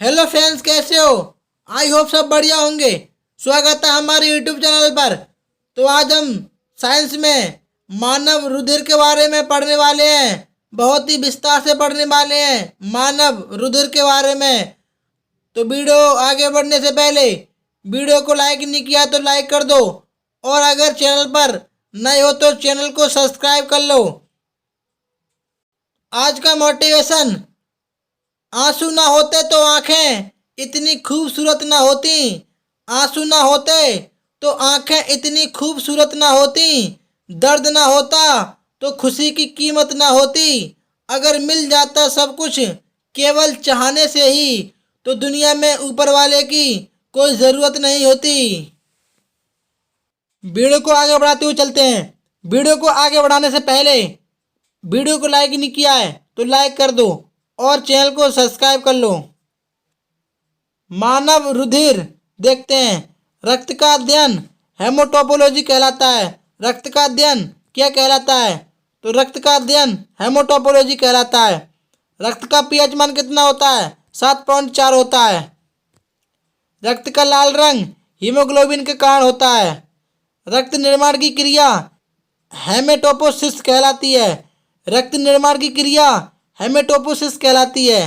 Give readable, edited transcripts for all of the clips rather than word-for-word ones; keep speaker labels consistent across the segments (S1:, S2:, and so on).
S1: Hello friends, कैसे हो? I hope सब बढ़िया होंगे। स्वागत है हमारे यूट्यूब चैनल पर। तो आज हम साइंस में मानव रुधिर के बारे में पढ़ने वाले हैं। बहुत ही विस्तार से पढ़ने वाले हैं मानव रुधिर के बारे में। तो वीडियो आगे बढ़ने से पहले वीडियो को लाइक नहीं किया तो लाइक कर दो, और अगर चैनल पर नए हो तो चैनल को सब्सक्राइब कर लो। आज का मोटिवेशन: आंसू ना होते तो आंखें इतनी खूबसूरत ना होती। आंसू ना होते तो आंखें इतनी खूबसूरत ना होती। दर्द ना होता तो खुशी की कीमत ना होती। अगर मिल जाता सब कुछ केवल चाहने से ही, तो दुनिया में ऊपर वाले की कोई ज़रूरत नहीं होती। वीडियो को आगे बढ़ाते हुए चलते हैं। वीडियो को आगे बढ़ाने से पहले वीडियो को लाइक नहीं किया है तो लाइक कर दो, और चैनल को सब्सक्राइब कर लो। मानव रुधिर देखते हैं। रक्त का अध्ययन हेमोटोपोलॉजी कहलाता है। रक्त का अध्ययन क्या कहलाता है? तो रक्त का अध्ययन हेमोटोपोलॉजी कहलाता है। रक्त का पीएच मान कितना होता है? 7.4 होता है। रक्त का लाल रंग हीमोग्लोबिन के कारण होता है। रक्त निर्माण की क्रिया हेमेटोपोसिस कहलाती है। रक्त निर्माण की क्रिया हेमेटोपोसिस कहलाती है।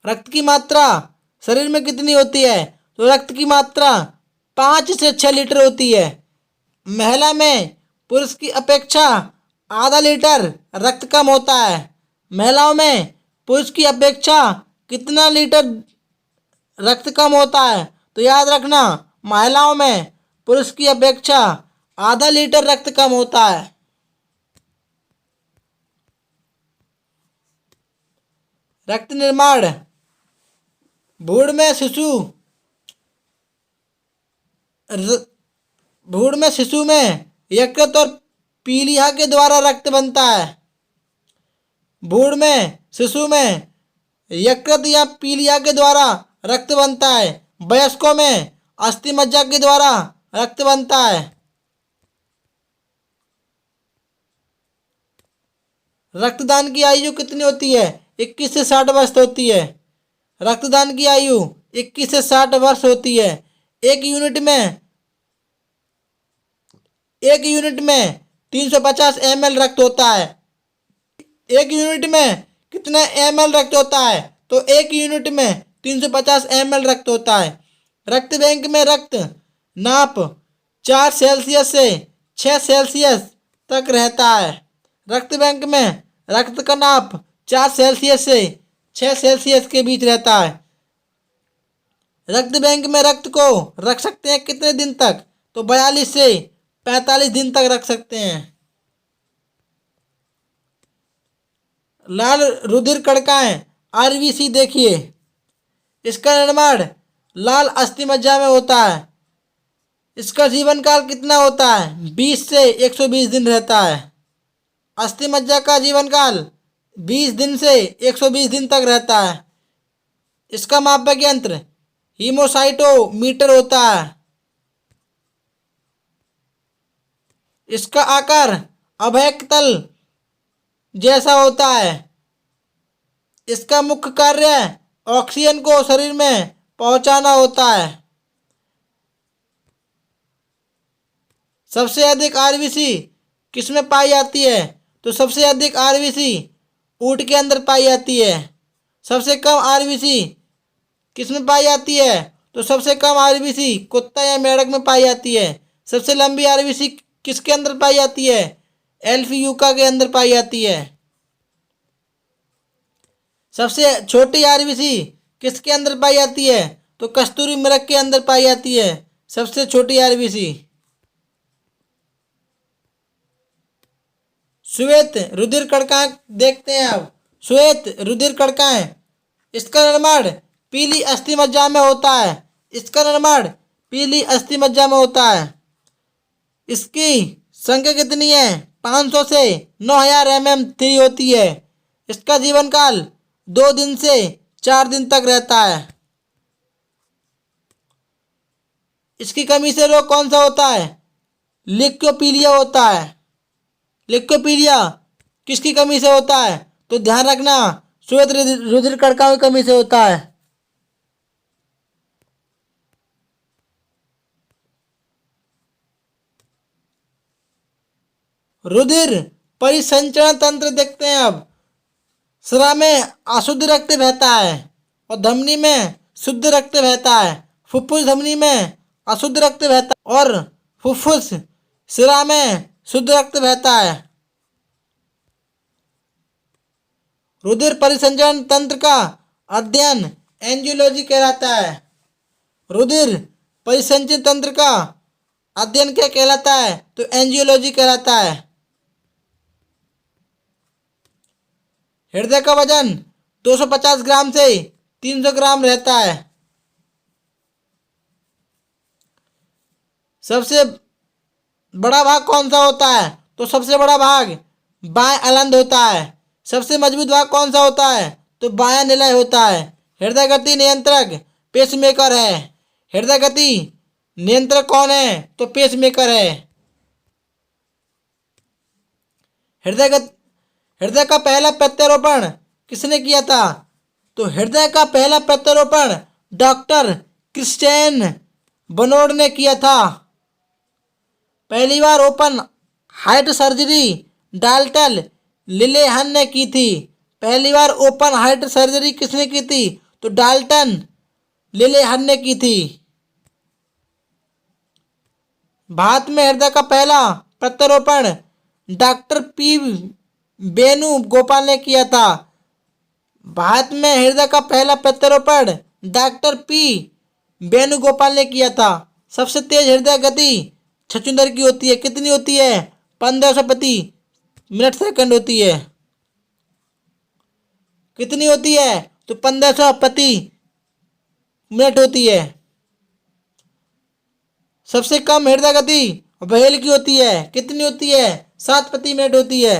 S1: रक्त की मात्रा शरीर में कितनी होती है? तो रक्त की मात्रा 5 से 6 लीटर होती है। महिला में पुरुष की अपेक्षा आधा लीटर रक्त कम होता है। महिलाओं में पुरुष की अपेक्षा कितना लीटर रक्त कम होता है? तो याद रखना, महिलाओं में पुरुष की अपेक्षा आधा लीटर रक्त कम होता है। रक्त निर्माण: भ्रूण में शिशु भ्रूण में शिशु में यकृत और पीलिया के द्वारा रक्त बनता है। भ्रूण में शिशु में यकृत या पीलिया के द्वारा रक्त बनता है। वयस्कों में अस्थि मज्जा के द्वारा रक्त बनता है। रक्तदान की आयु कितनी होती है? 21 से 60 वर्ष होती है। रक्तदान की आयु 21 से 60 वर्ष होती है। एक यूनिट में 350 ml रक्त होता है। एक यूनिट में कितना ml रक्त होता है? तो एक यूनिट में 350 ml रक्त होता है। रक्त बैंक में रक्त नाप 4 सेल्सियस से 6 सेल्सियस तक रहता है। रक्त बैंक में रक्त का नाप 4 सेल्सियस से 6 सेल्सियस के बीच रहता है। रक्त बैंक में रक्त को रख सकते हैं कितने दिन तक? तो 42 से 45 दिन तक रख सकते हैं। लाल रुधिर कणिकाएं आरबीसी देखिए। इसका निर्माण लाल अस्थि मज्जा में होता है। इसका जीवन काल कितना होता है? 20 से 120 दिन रहता है। अस्थि मज्जा का जीवन काल 20 दिन से 120 दिन तक रहता है। इसका मापक यंत्र हीमोसाइटोमीटर होता है। इसका आकार अभेक तल जैसा होता है। इसका मुख्य कार्य ऑक्सीजन को शरीर में पहुंचाना होता है। सबसे अधिक आरबीसी किसमें पाई जाती है? तो सबसे अधिक आरबीसी ऊंट के अंदर पाई जाती है। सबसे कम आरबीसी किसमें पाई जाती है? तो सबसे कम आरबीसी कुत्ता या मेंढक में पाई जाती है। सबसे लंबी आरबीसी किसके अंदर पाई जाती है? एल्फियूका के अंदर पाई जाती है। सबसे छोटी आरबीसी किसके अंदर पाई जाती है? तो कस्तूरी मृग के अंदर पाई जाती है सबसे छोटी आरबीसी। श्वेत रुधिर कणिकाएं देखते हैं अब। श्वेत रुधिर कणिकाएं, इसका निर्माण पीली अस्थि मज्जा में होता है। इसका निर्माण पीली अस्थि मज्जा में होता है। इसकी संख्या कितनी है? 500 से 9000 mm3 होती है। इसका जीवन काल 2 दिन से 4 दिन तक रहता है। इसकी कमी से रोग कौन सा होता है? ल्यूकोपीलिया होता है। ल्यूकोपीलिया किसकी कमी से होता है? तो ध्यान रखना, श्वेत रुधिर कणिकाओं की कमी से होता है। रुधिर परिसंचरण तंत्र देखते हैं अब। स्राव में अशुद्ध रक्त बहता है और धमनी में शुद्ध रक्त बहता है। फुफ्फुस धमनी में अशुद्ध रक्त बहता है और फुफ्फुस सिरा में शुद्ध रक्त बहता है। रुधिर परिसंचरण तंत्र का अध्ययन एंजियोलॉजी कहलाता है। रुधिर परिसंचरण तंत्र का अध्ययन क्या कहलाता है? तो एंजियोलॉजी कहलाता है। हृदय का वजन 250 ग्राम से 300 ग्राम रहता है। सबसे बड़ा भाग कौन सा होता है? तो सबसे बड़ा भाग बाएं अलंद होता है। सबसे मजबूत भाग कौन सा होता है? तो बायां निलय होता है। हृदय गति नियंत्रक पेसमेकर है। हृदय गति नियंत्रक कौन है? तो पेसमेकर है। हृदय का पहला प्रत्यारोपण किसने किया था? तो हृदय का पहला प्रत्यारोपण डॉक्टर क्रिस्टियन बनोड ने किया था। पहली बार ओपन हार्ट सर्जरी डाल्टन लिलेहन ने की थी। पहली बार ओपन हार्ट सर्जरी किसने की थी? तो डाल्टन लिलेहन ने की थी। भारत में हृदय का पहला प्रत्यारोपण डॉक्टर पी वेणु गोपाल ने किया था। भारत में हृदय का पहला प्रत्यारोपण डॉक्टर पी वेणुगोपाल ने किया था। सबसे तेज हृदय गति छछूंदर की होती है। कितनी होती है? 1500 प्रति मिनट सेकंड होती है। कितनी होती है? तो 1500 प्रति मिनट होती है। सबसे कम हृदय गति व्हेल की होती है। कितनी होती है? 7 प्रति मिनट होती है।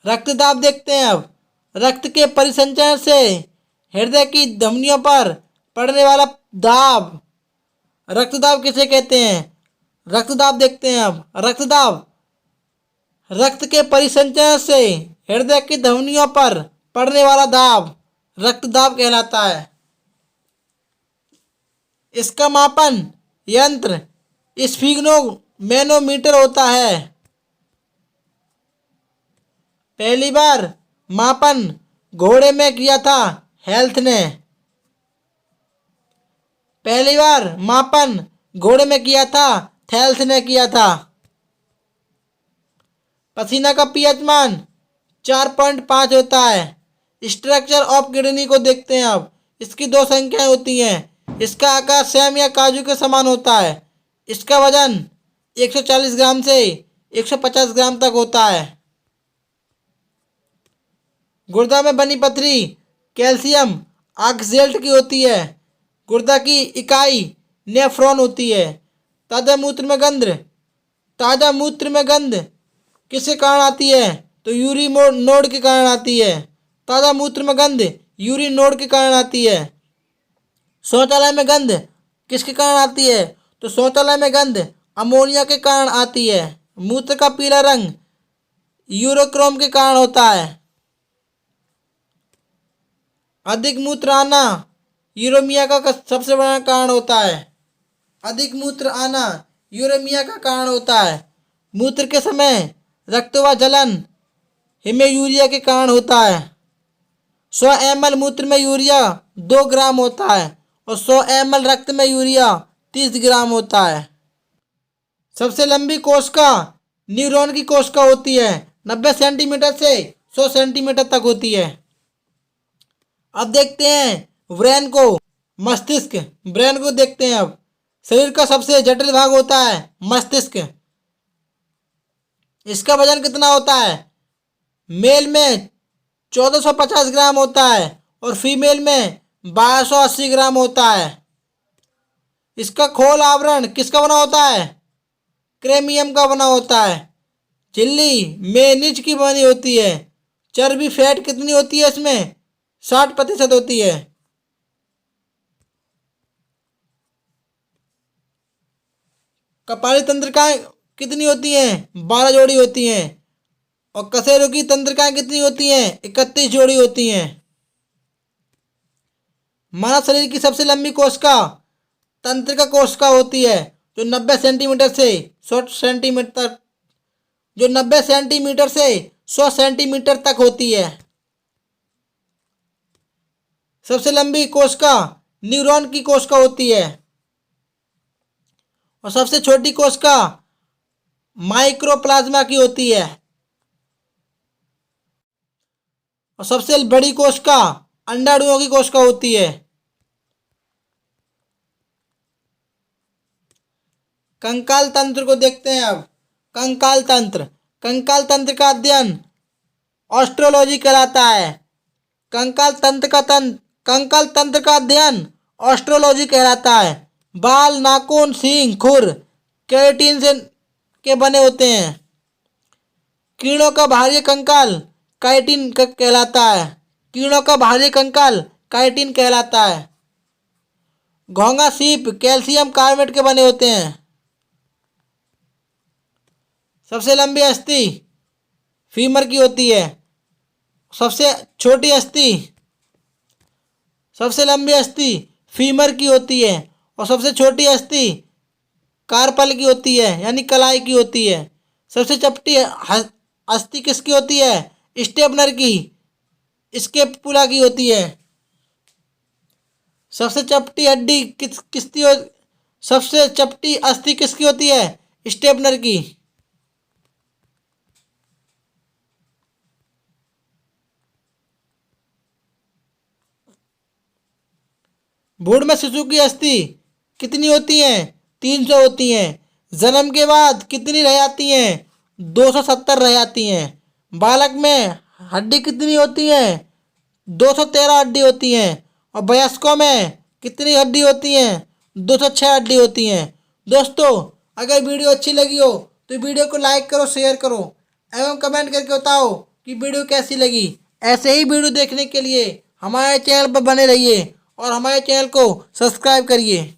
S1: रक्तदाब देखते हैं अब। रक्त के परिसंचरण से हृदय की धमनियों पर पड़ने वाला दाब रक्तदाब किसे कहते हैं? रक्तदाब देखते हैं अब। रक्तदाब रक्त के परिसंचरण से हृदय की धमनियों पर पड़ने वाला दाब रक्तदाब कहलाता है। इसका मापन यंत्र स्फिग्नोमेनोमीटर होता है। पहली बार मापन घोड़े में किया था हेल्थ ने। पहली बार मापन घोड़े में किया था थेल्थ ने किया था। पसीना का पीएच मान 4.5 होता है। स्ट्रक्चर ऑफ किडनी को देखते हैं अब। इसकी 2 संख्याएं होती हैं। इसका आकार सेम या काजू के समान होता है। इसका वजन 140 ग्राम से 150 ग्राम तक होता है। गुर्दा में बनी पथरी कैल्शियम ऑक्सलेट की होती है। गुर्दा की इकाई नेफ्रॉन होती है। ताज़ा मूत्र में गंध किसके कारण आती है? तो यूरिन नोड के कारण आती है। ताज़ा मूत्र में गंध यूरिन नोड के कारण आती है। शौचालय में गंध किसके कारण आती है? तो शौचालय में गंध अमोनिया के कारण आती है। मूत्र का पीला रंग यूरोक्रोम के कारण होता है। अधिक मूत्र आना यूरेमिया का सबसे बड़ा कारण होता है। अधिक मूत्र आना यूरेमिया का कारण होता है। मूत्र के समय रक्त व जलन हीमोयूरिया के कारण होता है। 100 ml मूत्र में यूरिया 2 ग्राम होता है और 100 ml रक्त में यूरिया 30 ग्राम होता है। सबसे लंबी कोशिका न्यूरॉन की कोशिका होती है। 90 सेंटीमीटर से 100 सेंटीमीटर तक होती है। अब देखते हैं ब्रेन को। मस्तिष्क ब्रेन को देखते हैं अब। शरीर का सबसे जटिल भाग होता है मस्तिष्क। इसका वजन कितना होता है? मेल में 1450 ग्राम होता है और फीमेल में 1280 ग्राम होता है। इसका खोल आवरण किसका बना होता है? क्रेमियम का बना होता है। झिल्ली मेनिज की बनी होती है। चर्बी फैट कितनी होती है इसमें? 60% होती है। कपाली तंत्रिकाएं कितनी होती हैं? 12 जोड़ी होती हैं। और कशेरुकी की तंत्रिकाएं कितनी होती हैं? 31 जोड़ी होती हैं। मानव शरीर की सबसे लंबी कोशिका तंत्रिका कोशिका होती है, जो 90 सेंटीमीटर से 100 सेंटीमीटर तक जो 90 सेंटीमीटर से 100 सेंटीमीटर तक होती है। सबसे लंबी कोशिका न्यूरॉन की कोशिका होती है। और सबसे छोटी कोशिका माइक्रोप्लाज्मा की होती है। और सबसे बड़ी कोशिका अंडाणुओं की कोशिका होती है। कंकाल तंत्र को देखते हैं अब। कंकाल तंत्र का अध्ययन ऑस्ट्रोलॉजी कहलाता है। कंकाल तंत्र का अध्ययन ऑस्ट्रोलॉजी कहलाता है। बाल, नाखून, सींग, खुर केराटिन से के बने होते हैं। कीड़ों का बाहरी कंकाल काइटिन कहलाता है। कीड़ों का बाहरी कंकाल काइटिन कहलाता है। घोंघा सीप कैल्शियम कार्बोनेट के बने होते हैं। सबसे लंबी अस्थि फीमर की होती है। सबसे छोटी अस्थि सबसे लंबी अस्थि फीमर की होती है। और सबसे छोटी अस्थि कार्पल की होती है, यानी कलाई की होती है। सबसे चपटी अस्थि किसकी होती है? स्टेपनर की, स्केपुला की होती है। सबसे चपटी हड्डी किसकी सबसे चपटी अस्थि किसकी होती है? स्टेपनर की। भ्रूण में शिशु की अस्थि कितनी होती हैं? 300 होती हैं। जन्म के बाद कितनी रह जाती हैं? 270 रह जाती हैं। बालक में हड्डी कितनी होती हैं? 213 हड्डी होती हैं। और वयस्कों में कितनी हड्डी होती हैं? 206 हड्डी होती हैं। दोस्तों, अगर वीडियो अच्छी लगी हो तो वीडियो को लाइक करो, शेयर करो एवं कमेंट करके बताओ कि वीडियो कैसी लगी। ऐसे ही वीडियो देखने के लिए हमारे चैनल पर बने रहिए और हमारे चैनल को सब्सक्राइब करिए।